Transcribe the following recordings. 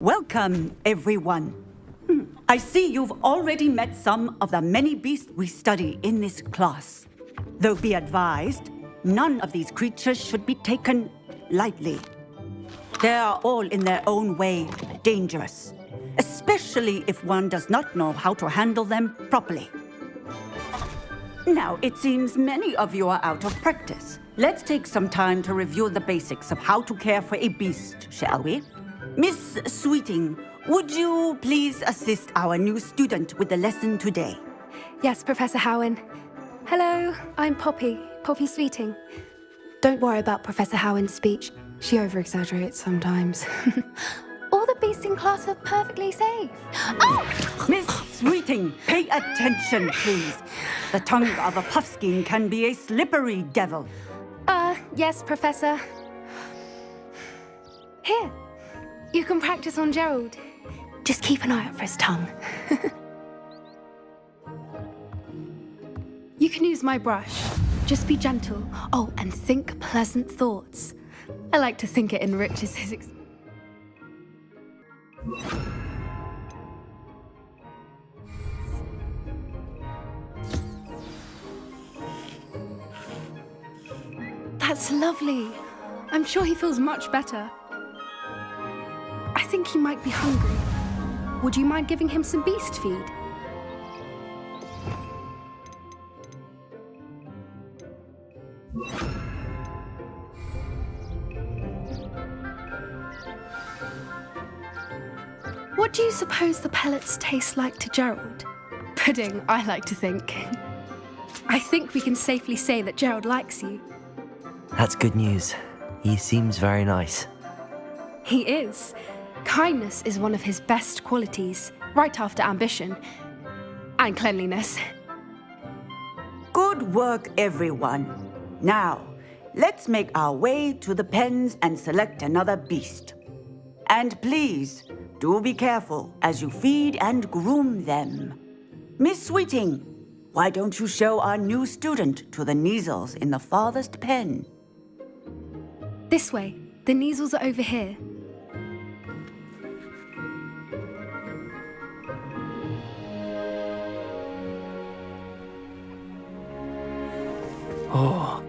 Welcome, everyone. I see you've already met some of the many beasts we study in this class. Though be advised, none of these creatures should be taken lightly. They are all in their own way dangerous, especially if one does not know how to handle them properly. Now, it seems many of you are out of practice. Let's take some time to review the basics of how to care for a beast, shall we? Miss Sweeting, would you please assist our new student with the lesson today? Yes, Professor Howen. Hello, I'm Poppy Sweeting. Don't worry about Professor Howen's speech. She over-exaggerates sometimes. All the beasts in class are perfectly safe. Oh! Miss Sweeting, pay attention, please. The tongue of a puffskein can be a slippery devil. Yes, Professor. Here, you can practice on Gerald. Just keep an eye out for his tongue. You can use my brush. Just be gentle. Oh, and think pleasant thoughts. I like to think it enriches his experience. That's lovely. I'm sure he feels much better. I think he might be hungry. Would you mind giving him some beast feed? What do you suppose the pellets taste like to Gerald? Pudding, I like to think. I think we can safely say that Gerald likes you. That's good news. He seems very nice. He is. Kindness is one of his best qualities, right after ambition and cleanliness. Good work, everyone. Now, let's make our way to the pens and select another beast. And please, do be careful as you feed and groom them. Miss Sweeting, why don't you show our new student to the Neasels in the farthest pen? This way. The Neasels are over here. Oh,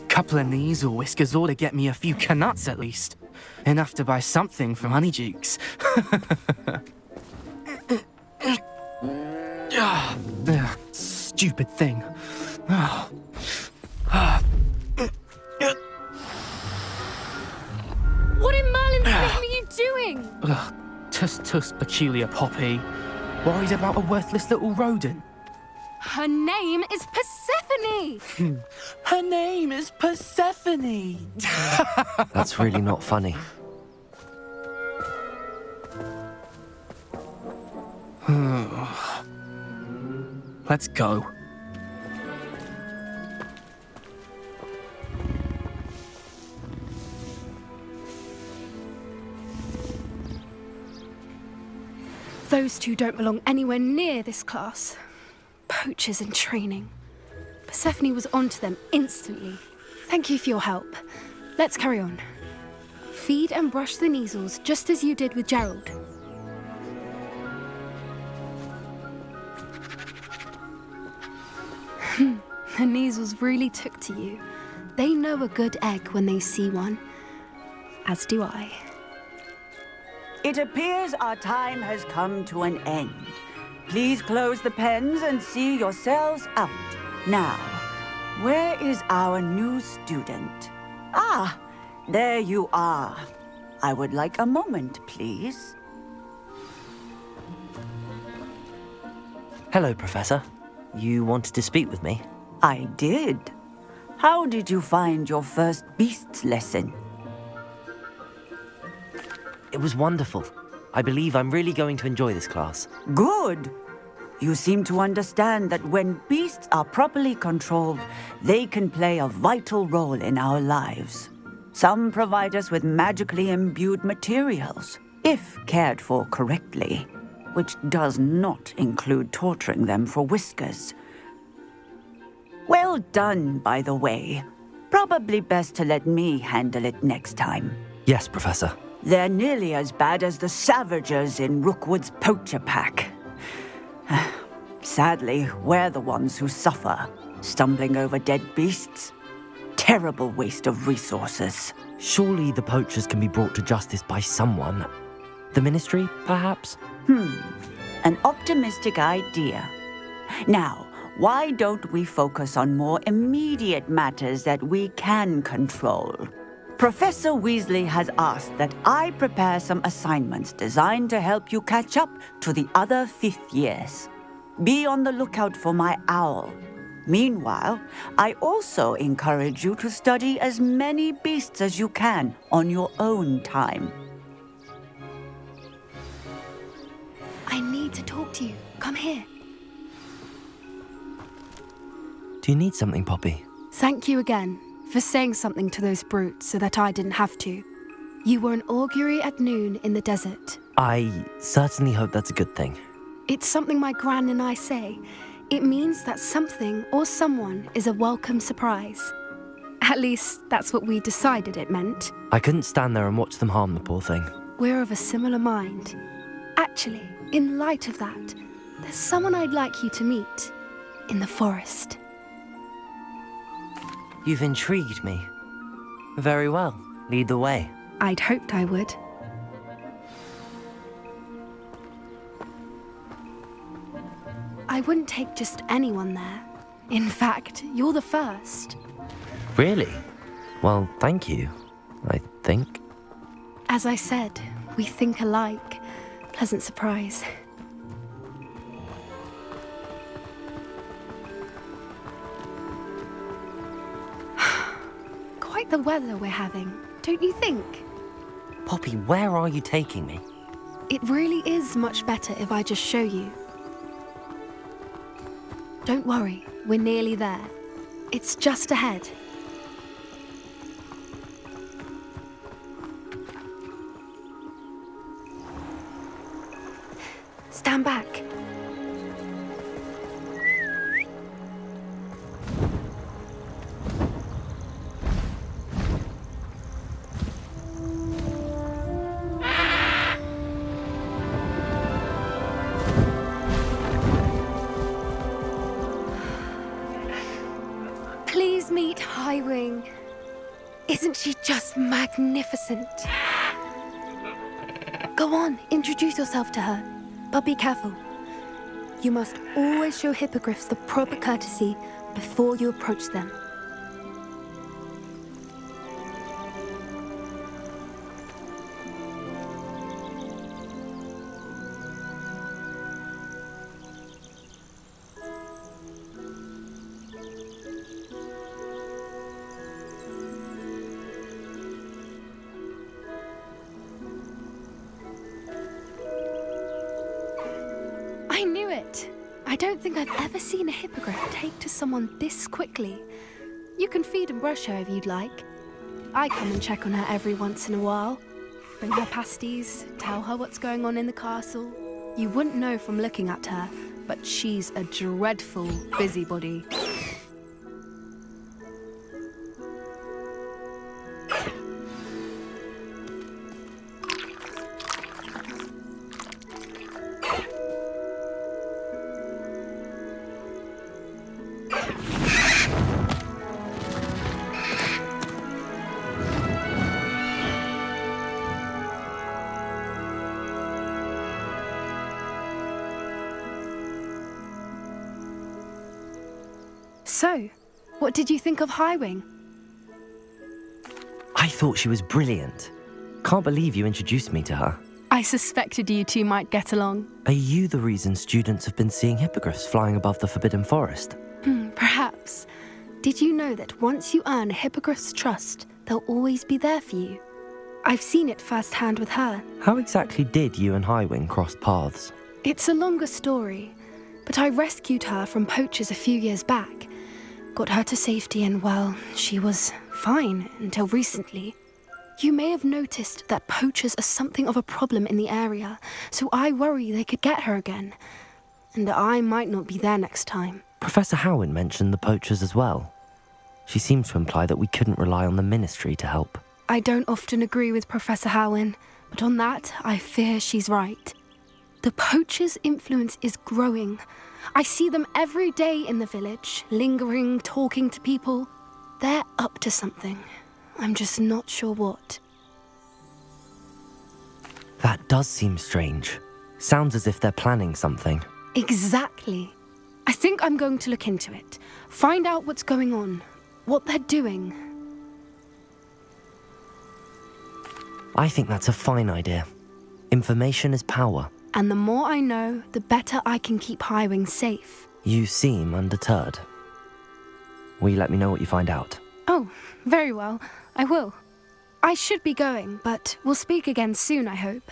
couple of Neasel whiskers ought to get me a few canuts at least. Enough to buy something from Honeydukes. Stupid thing. What in Merlin's name are you doing? Tuss, peculiar Poppy. Worried about a worthless little rodent. Her name is Persephone! Her name is Persephone! That's really not funny. Let's go. Those two don't belong anywhere near this class. Poachers in training. Persephone was onto them instantly. Thank you for your help. Let's carry on. Feed and brush the Neasels just as you did with Gerald. The Neasels really took to you. They know a good egg when they see one. As do I. It appears our time has come to an end. Please close the pens and see yourselves out. Now, where is our new student? Ah, there you are. I would like a moment, please. Hello, Professor. You wanted to speak with me? I did. How did you find your first beasts lesson? It was wonderful. I believe I'm really going to enjoy this class. Good. You seem to understand that when beasts are properly controlled, they can play a vital role in our lives. Some provide us with magically imbued materials, if cared for correctly, which does not include torturing them for whiskers. Well done, by the way. Probably best to let me handle it next time. Yes, Professor. They're nearly as bad as the Savagers in Rookwood's poacher pack. Sadly, we're the ones who suffer, stumbling over dead beasts. Terrible waste of resources. Surely the poachers can be brought to justice by someone. The Ministry, perhaps? An optimistic idea. Now, why don't we focus on more immediate matters that we can control? Professor Weasley has asked that I prepare some assignments designed to help you catch up to the other fifth years. Be on the lookout for my owl. Meanwhile, I also encourage you to study as many beasts as you can on your own time. I need to talk to you. Come here. Do you need something, Poppy? Thank you again for saying something to those brutes so that I didn't have to. You were an augury at noon in the desert. I certainly hope that's a good thing. It's something my gran and I say. It means that something or someone is a welcome surprise. At least, that's what we decided it meant. I couldn't stand there and watch them harm the poor thing. We're of a similar mind. Actually, in light of that, there's someone I'd like you to meet in the forest. You've intrigued me. Very well. Lead the way. I'd hoped I would. I wouldn't take just anyone there. In fact, you're the first. Really? Well, thank you, I think. As I said, we think alike. Pleasant surprise. Quite the weather we're having, don't you think? Poppy, where are you taking me? It really is much better if I just show you. Don't worry, we're nearly there. It's just ahead. Stand back. Please meet Highwing. Isn't she just magnificent? Go on, introduce yourself to her. But be careful. You must always show hippogriffs the proper courtesy before you approach them. I knew it! I don't think I've ever seen a hippogriff take to someone this quickly. You can feed and brush her if you'd like. I come and check on her every once in a while. Bring her pasties, tell her what's going on in the castle. You wouldn't know from looking at her, but she's a dreadful busybody. So, what did you think of Highwing? I thought she was brilliant. Can't believe you introduced me to her. I suspected you two might get along. Are you the reason students have been seeing hippogriffs flying above the Forbidden Forest? Perhaps. Did you know that once you earn a hippogriff's trust, they'll always be there for you? I've seen it firsthand with her. How exactly did you and Highwing cross paths? It's a longer story, but I rescued her from poachers a few years back. Got her to safety and, well, she was fine until recently. You may have noticed that poachers are something of a problem in the area, so I worry they could get her again. And I might not be there next time. Professor Howin mentioned the poachers as well. She seems to imply that we couldn't rely on the Ministry to help. I don't often agree with Professor Howin, but on that, I fear she's right. The poachers' influence is growing. I see them every day in the village, lingering, talking to people. They're up to something. I'm just not sure what. That does seem strange. Sounds as if they're planning something. Exactly. I think I'm going to look into it, find out what's going on, what they're doing. I think that's a fine idea. Information is power. And the more I know, the better I can keep Highwing safe. You seem undeterred. Will you let me know what you find out? Oh, very well. I will. I should be going, but we'll speak again soon, I hope.